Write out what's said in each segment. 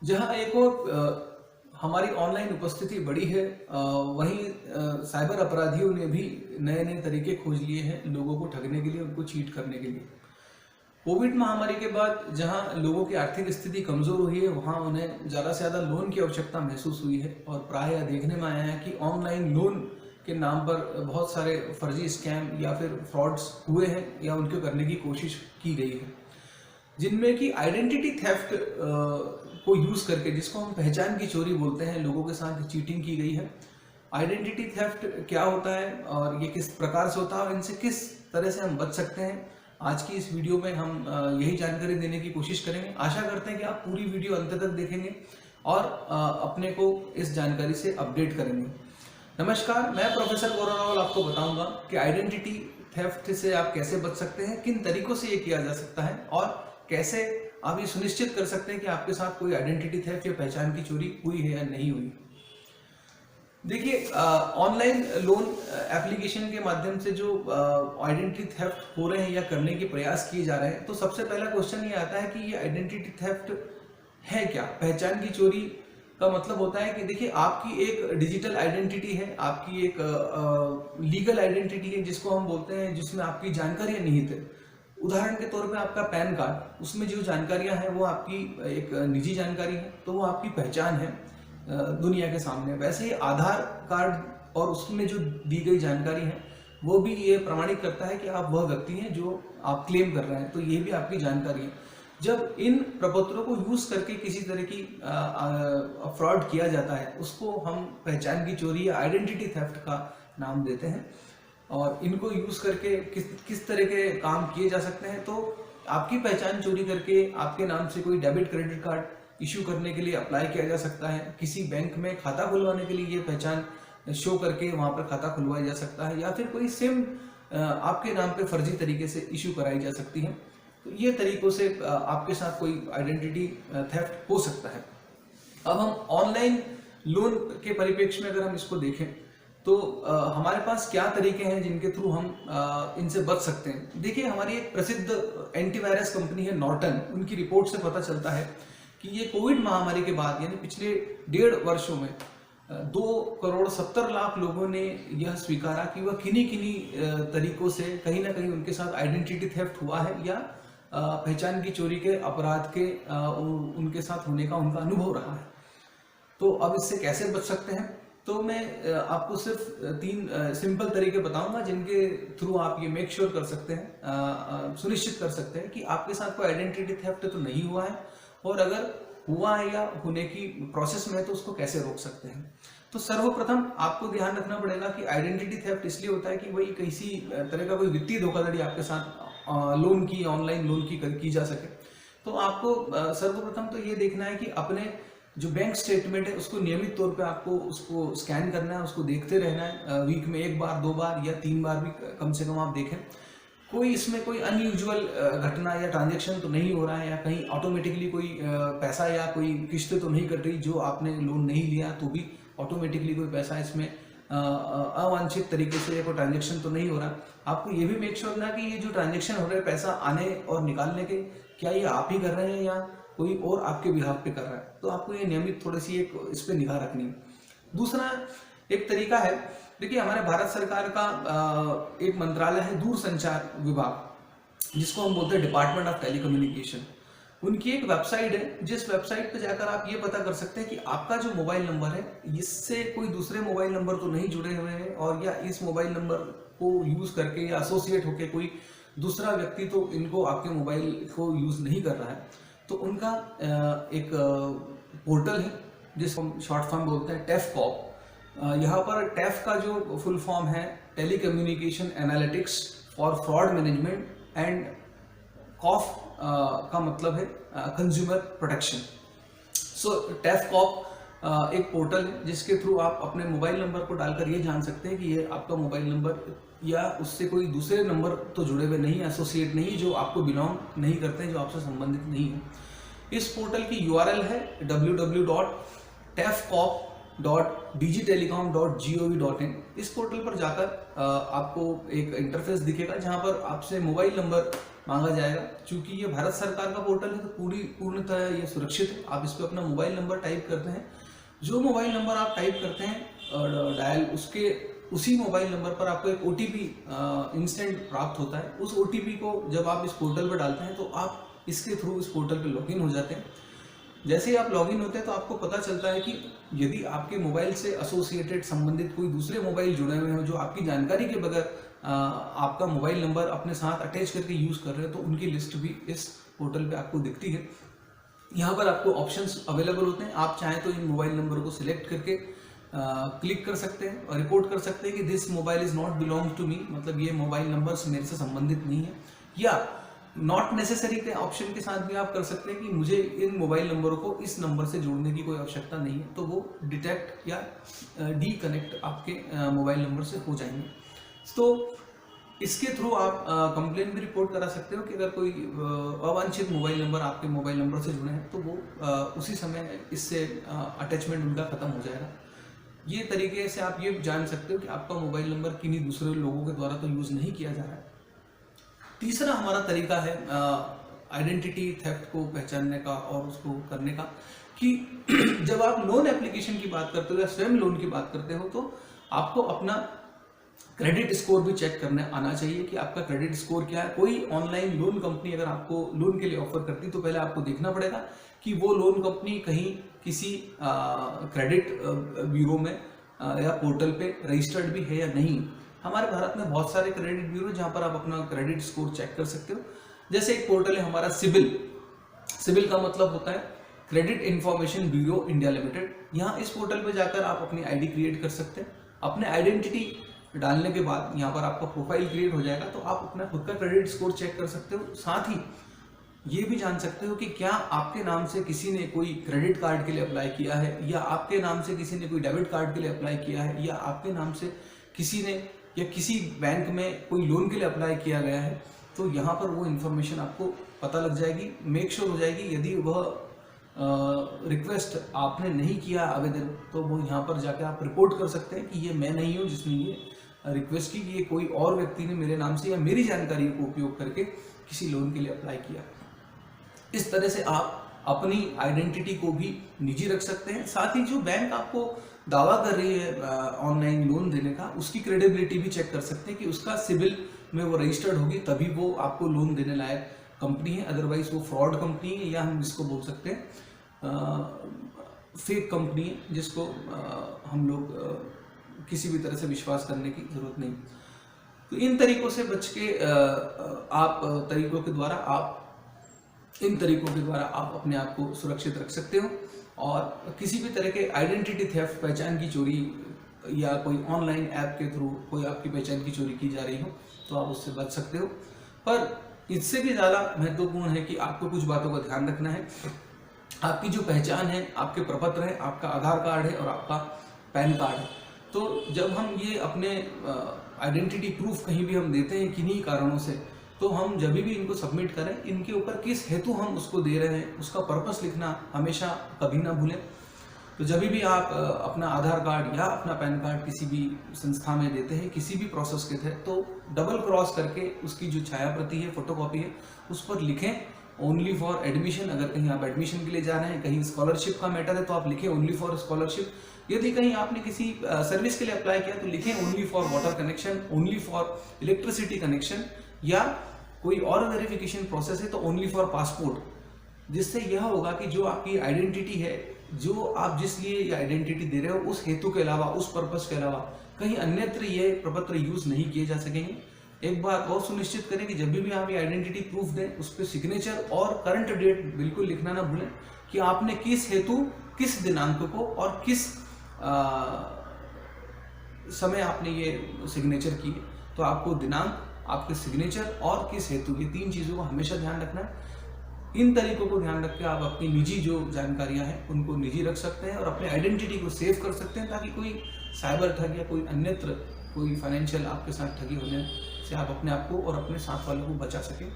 जहाँ एक और हमारी ऑनलाइन उपस्थिति बढ़ी है, वहीं साइबर अपराधियों ने भी नए नए तरीके खोज लिए हैं लोगों को ठगने के लिए, उनको चीट करने के लिए। कोविड महामारी के बाद जहां लोगों की आर्थिक स्थिति कमजोर हुई है, वहां उन्हें ज़्यादा से ज़्यादा लोन की आवश्यकता महसूस हुई है और प्रायः देखने में आया है कि ऑनलाइन लोन के नाम पर बहुत सारे फर्जी स्कैम या फिर फ्रॉड्स हुए हैं या उनके करने की कोशिश की गई है, जिनमें कि आइडेंटिटी थेफ्ट को यूज़ करके, जिसको हम पहचान की चोरी बोलते हैं, लोगों के साथ चीटिंग की गई है। आइडेंटिटी थेफ्ट क्या होता है और ये किस प्रकार से होता है और इनसे किस तरह से हम बच सकते हैं, आज की इस वीडियो में हम यही जानकारी देने की कोशिश करेंगे। आशा करते हैं कि आप पूरी वीडियो अंत तक देखेंगे और अपने को इस जानकारी से अपडेट करेंगे। नमस्कार, मैं प्रोफेसर गौरव रावल आपको बताऊंगा कि आइडेंटिटी थेफ्ट से आप कैसे बच सकते हैं, किन तरीकों से ये किया जा सकता है और कैसे आप ये सुनिश्चित कर सकते हैं कि आपके साथ कोई आइडेंटिटी थेफ्ट या पहचान की चोरी हुई है या नहीं हुई। देखिए, ऑनलाइन लोन एप्लीकेशन के माध्यम से जो आइडेंटिटी थेफ्ट हो रहे हैं या करने के प्रयास किए जा रहे हैं, तो सबसे पहला क्वेश्चन ये आता है कि ये आइडेंटिटी थेफ्ट है क्या। पहचान की चोरी का मतलब होता है कि देखिए, आपकी एक डिजिटल आइडेंटिटी है, आपकी एक लीगल आइडेंटिटी है जिसको हम बोलते हैं, जिसमें आपकी जानकारियां निहित है। उदाहरण के तौर पे आपका पैन कार्ड, उसमें जो जानकारियां हैं वो आपकी एक निजी जानकारी है, तो वो आपकी पहचान है दुनिया के सामने। वैसे ही आधार कार्ड और उसमें जो दी गई जानकारी है वो भी ये प्रमाणित करता है कि आप वह व्यक्ति हैं जो आप क्लेम कर रहे हैं, तो ये भी आपकी जानकारी है। जब इन प्रपत्रों को यूज करके किसी तरह की फ्रॉड किया जाता है, उसको हम पहचान की चोरी या आइडेंटिटी थेफ्ट का नाम देते हैं। और इनको यूज करके किस तरह के काम किए जा सकते हैं, तो आपकी पहचान चोरी करके आपके नाम से कोई डेबिट क्रेडिट कार्ड इशू करने के लिए अप्लाई किया जा सकता है। किसी बैंक में खाता खुलवाने के लिए ये पहचान शो करके वहां पर खाता खुलवाया जा सकता है, या फिर कोई सिम आपके नाम पे फर्जी तरीके से इशू कराई जा सकती है। तो ये तरीकों से आपके साथ कोई आइडेंटिटी थेफ्ट हो सकता है। अब हम ऑनलाइन लोन के परिप्रेक्ष्य में अगर हम इसको देखें, तो हमारे पास क्या तरीके हैं जिनके थ्रू हम इनसे बच सकते हैं। देखिए, हमारी एक प्रसिद्ध एंटीवायरस कंपनी है नॉर्टन, उनकी रिपोर्ट से पता चलता है कि ये कोविड महामारी के बाद, यानी पिछले 1.5 वर्षों में 2,70,00,000 लोगों ने यह स्वीकारा कि वह किन्हीं तरीकों से कहीं ना कहीं उनके साथ आइडेंटिटी थेफ्ट हुआ है या पहचान की चोरी के अपराध के उनके साथ होने का उनका अनुभव रहा है। तो अब इससे कैसे बच सकते हैं, तो मैं आपको सिर्फ 3 सिंपल तरीके बताऊंगा जिनके थ्रू आप ये मेक श्योर कर सकते हैं, सुनिश्चित कर सकते हैं कि आपके साथ कोई आइडेंटिटी थेफ्ट तो नहीं हुआ है, और अगर हुआ है या होने की प्रोसेस में है तो उसको कैसे रोक सकते हैं। तो सर्वप्रथम आपको ध्यान रखना पड़ेगा कि आइडेंटिटी थेफ्ट इसलिए होता है कि वही किसी तरह का कोई वित्तीय धोखाधड़ी आपके साथ लोन की, ऑनलाइन लोन की जा सके। तो आपको सर्वप्रथम तो ये देखना है कि अपने जो बैंक स्टेटमेंट है उसको नियमित तौर पे आपको उसको स्कैन करना है, उसको देखते रहना है। वीक में 1 बार 2 बार या 3 बार भी कम से कम आप देखें। कोई इसमें कोई अनयूजुअल घटना या ट्रांजैक्शन तो नहीं हो रहा है, या कहीं ऑटोमेटिकली कोई पैसा या कोई किस्त तो नहीं कट रही, जो आपने लोन नहीं लिया तो भी ऑटोमेटिकली कोई पैसा इसमें अवांछित तरीके से कोई ट्रांजैक्शन तो नहीं हो रहा। आपको ये भी मेक श्योर ना कि ये जो ट्रांजैक्शन हो रहा है पैसा आने और निकालने के, क्या ये आप ही कर रहे हैं या कोई और आपके बिहाफ पे कर रहा है। तो आपको ये नियमित थोड़ी सी एक इस पे निगाह रखनी है। दूसरा एक तरीका है, देखिए, हमारे भारत सरकार का एक मंत्रालय है दूरसंचार विभाग, जिसको हम बोलते हैं डिपार्टमेंट ऑफ टेलीकम्युनिकेशन। उनकी एक वेबसाइट है, जिस वेबसाइट पे जाकर आप ये पता कर सकते हैं कि आपका जो मोबाइल नंबर है इससे कोई दूसरे मोबाइल नंबर तो नहीं जुड़े हुए हैं, और या इस मोबाइल नंबर को यूज करके या एसोसिएट होकर कोई दूसरा व्यक्ति तो इनको आपके मोबाइल को यूज नहीं कर रहा है। तो उनका एक पोर्टल है जिसको हम शॉर्ट फॉर्म बोलते हैं टेफकॉप। यहाँ पर टेफ का जो फुल फॉर्म है telecommunication analytics for fraud management, and कॉफ का मतलब है कंज्यूमर प्रोटेक्शन। सो टेफकॉप एक पोर्टल है जिसके थ्रू आप अपने मोबाइल नंबर को डालकर ये जान सकते हैं कि ये आपका मोबाइल नंबर या उससे कोई दूसरे नंबर तो जुड़े हुए नहीं, एसोसिएट नहीं, जो आपको बिलोंग नहीं करते हैं, जो आपसे संबंधित नहीं है। इस पोर्टल की URL है www.tefcop.digitelecom.gov.in। इस पोर्टल पर जाकर आपको एक इंटरफेस दिखेगा जहां पर आपसे मोबाइल नंबर मांगा जाएगा। चूंकि ये भारत सरकार का पोर्टल है तो पूर्णतः ये सुरक्षित है। आप इस पर अपना मोबाइल नंबर टाइप करते हैं, जो मोबाइल नंबर आप टाइप करते हैं डायल, उसी मोबाइल नंबर पर आपको एक OTP इंस्टेंट प्राप्त होता है। उस OTP को जब आप इस पोर्टल पर डालते हैं तो आप इसके थ्रू इस पोर्टल पर लॉगिन हो जाते हैं। जैसे ही आप लॉगिन होते हैं तो आपको पता चलता है कि यदि आपके मोबाइल से एसोसिएटेड संबंधित कोई दूसरे मोबाइल जुड़े हुए हैं जो आपकी जानकारी के बगैर आपका मोबाइल नंबर अपने साथ अटैच करके यूज़ कर रहे हैं, तो उनकी लिस्ट भी इस पोर्टल पे आपको दिखती है। यहाँ पर आपको ऑप्शंस अवेलेबल होते हैं। आप चाहें तो इन मोबाइल नंबर को सिलेक्ट करके क्लिक कर सकते हैं और रिपोर्ट कर सकते हैं कि this mobile is not belong to me, मतलब ये मोबाइल नंबर मेरे से संबंधित नहीं है। या नॉट नेसेसरी के ऑप्शन के साथ भी आप कर सकते हैं कि मुझे इन मोबाइल नंबरों को इस नंबर से जोड़ने की कोई आवश्यकता नहीं है, तो वो डिटेक्ट या डीकनेक्ट आपके मोबाइल नंबर से हो जाएंगे। तो इसके थ्रू आप कंप्लेन भी रिपोर्ट करा सकते हो कि अगर कोई अवांछित मोबाइल नंबर आपके मोबाइल नंबर से जुड़े हैं तो वो उसी समय इससे अटैचमेंट उनका खत्म हो जाएगा। ये तरीके से आप ये जान सकते हो कि आपका मोबाइल नंबर किन्हीं दूसरे लोगों के द्वारा तो यूज़ नहीं किया जा रहा है। तीसरा हमारा तरीका है आइडेंटिटी थेफ्ट को पहचानने का और उसको करने का, कि जब आप लोन एप्लीकेशन की बात करते हो या स्वयं लोन की बात करते हो तो आपको अपना क्रेडिट स्कोर भी चेक करने आना चाहिए कि आपका क्रेडिट स्कोर क्या है। कोई ऑनलाइन लोन कंपनी अगर आपको लोन के लिए ऑफर करती है तो पहले आपको देखना पड़ेगा कि वो लोन कंपनी कहीं किसी क्रेडिट ब्यूरो में या पोर्टल पे रजिस्टर्ड भी है या नहीं। हमारे भारत में बहुत सारे क्रेडिट ब्यूरो जहां पर आप अपना क्रेडिट स्कोर चेक कर सकते हो। जैसे एक पोर्टल है हमारा सिबिल का मतलब होता है credit information bureau India limited. यहाँ इस पोर्टल पे जाकर आप अपनी आईडी क्रिएट कर सकते हैं। अपने आइडेंटिटी डालने के बाद यहाँ पर आपका प्रोफाइल क्रिएट हो जाएगा, तो आप अपना खुद का क्रेडिट स्कोर चेक कर सकते हो। साथ ही ये भी जान सकते हो कि क्या आपके नाम से किसी ने कोई क्रेडिट कार्ड के लिए अप्लाई किया है, या आपके नाम से किसी ने कोई डेबिट कार्ड के लिए अप्लाई किया है, या आपके नाम से किसी ने या किसी बैंक में कोई लोन के लिए अप्लाई किया गया है। तो यहाँ पर वो इन्फॉर्मेशन आपको पता लग जाएगी, मेक श्योर हो जाएगी। यदि वह रिक्वेस्ट आपने नहीं किया आवेदन, तो वो यहाँ पर जाकर आप रिपोर्ट कर सकते हैं कि ये मैं नहीं हूँ जिसने ये रिक्वेस्ट की, ये कोई और व्यक्ति ने मेरे नाम से या मेरी जानकारी को उपयोग करके किसी लोन के लिए अप्लाई किया। इस तरह से आप अपनी आइडेंटिटी को भी निजी रख सकते हैं। साथ ही जो बैंक आपको दावा कर रही है ऑनलाइन लोन देने का, उसकी क्रेडिबिलिटी भी चेक कर सकते हैं कि उसका सिबिल में वो रजिस्टर्ड होगी, तभी वो आपको लोन देने लायक कंपनी है। अदरवाइज वो फ्रॉड कंपनी है, या हम इसको बोल सकते हैं फेक कंपनी है, जिसको हम लोग किसी भी तरह से विश्वास करने की जरूरत नहीं। तो इन तरीकों से बच के इन तरीकों के द्वारा आप अपने आप को सुरक्षित रख सकते हो, और किसी भी तरह के आइडेंटिटी थेफ्ट, पहचान की चोरी, या कोई ऑनलाइन ऐप के थ्रू कोई आपकी पहचान की चोरी की जा रही हो तो आप उससे बच सकते हो। पर इससे भी ज़्यादा महत्वपूर्ण है कि आपको कुछ बातों का ध्यान रखना है। आपकी जो पहचान है, आपके प्रपत्र है, आपका आधार कार्ड है और आपका पैन कार्ड है। तो जब हम ये अपने आइडेंटिटी प्रूफ कहीं भी हम देते हैं किन्हीं कारणों से, तो हम जब भी इनको सबमिट करें, इनके ऊपर किस हेतु हम उसको दे रहे हैं उसका पर्पस लिखना हमेशा कभी ना भूलें। तो जब भी आप अपना आधार कार्ड या अपना पैन कार्ड किसी भी संस्था में देते हैं किसी भी प्रोसेस के तहत, तो डबल क्रॉस करके उसकी जो छाया प्रति है, फोटोकॉपी है, उस पर लिखें ओनली फॉर एडमिशन। अगर कहीं आप एडमिशन के लिए जा रहे हैं, कहीं स्कॉलरशिप का मैटर है तो आप लिखें ओनली फॉर स्कॉलरशिप। यदि कहीं आपने किसी सर्विस के लिए अप्लाई किया तो लिखें only for water connection, only for electricity connection, या कोई और वेरिफिकेशन प्रोसेस है तो ओनली फॉर पासपोर्ट। जिससे यह होगा कि जो आपकी आइडेंटिटी है, जो आप जिस लिए ये आइडेंटिटी दे रहे हो, उस हेतु के अलावा, उस पर्पस के अलावा कहीं अन्यत्र ये प्रपत्र यूज नहीं किए जा सकेंगे। एक बात और सुनिश्चित करें कि जब भी आप ये आइडेंटिटी प्रूफ दें, उस पर सिग्नेचर और करंट डेट बिल्कुल लिखना ना भूलें कि आपने किस हेतु, किस दिनांक को और किस समय आपने ये सिग्नेचर की है। तो आपको दिनांक, आपके सिग्नेचर और किस हेतु, ये तीन चीज़ों को हमेशा ध्यान रखना है। इन तरीकों को ध्यान रख के आप अपनी निजी जो जानकारियां हैं उनको निजी रख सकते हैं और अपने आइडेंटिटी को सेव कर सकते हैं, ताकि कोई साइबर ठग या कोई अन्यत्र कोई फाइनेंशियल आपके साथ ठगी होने से आप अपने आप को और अपने साथ वालों को बचा सकें।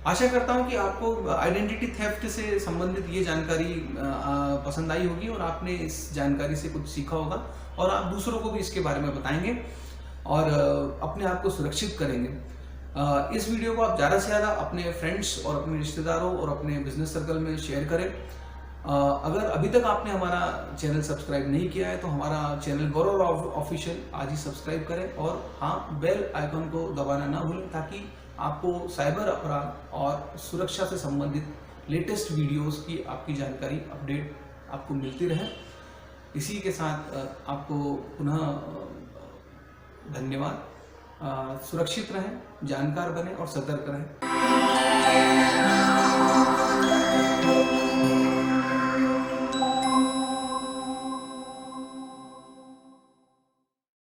आशा करता हूं कि आपको आइडेंटिटी थेफ्ट से संबंधित ये जानकारी पसंद आई होगी और आपने इस जानकारी से कुछ सीखा होगा और आप दूसरों को भी इसके बारे में बताएंगे। और अपने आप को सुरक्षित करेंगे। इस वीडियो को आप ज़्यादा से ज़्यादा अपने फ्रेंड्स और अपने रिश्तेदारों और अपने बिजनेस सर्कल में शेयर करें। अगर अभी तक आपने हमारा चैनल सब्सक्राइब नहीं किया है तो हमारा चैनल गौरव ऑफिशियल आज ही सब्सक्राइब करें और हाँ, बेल आइकन को दबाना ना भूलें ताकि आपको साइबर अपराध और सुरक्षा से संबंधित लेटेस्ट वीडियोस की आपकी जानकारी अपडेट आपको मिलती रहे। इसी के साथ आपको पुनः धन्यवाद। सुरक्षित रहें, जानकार बने और सतर्क रहें।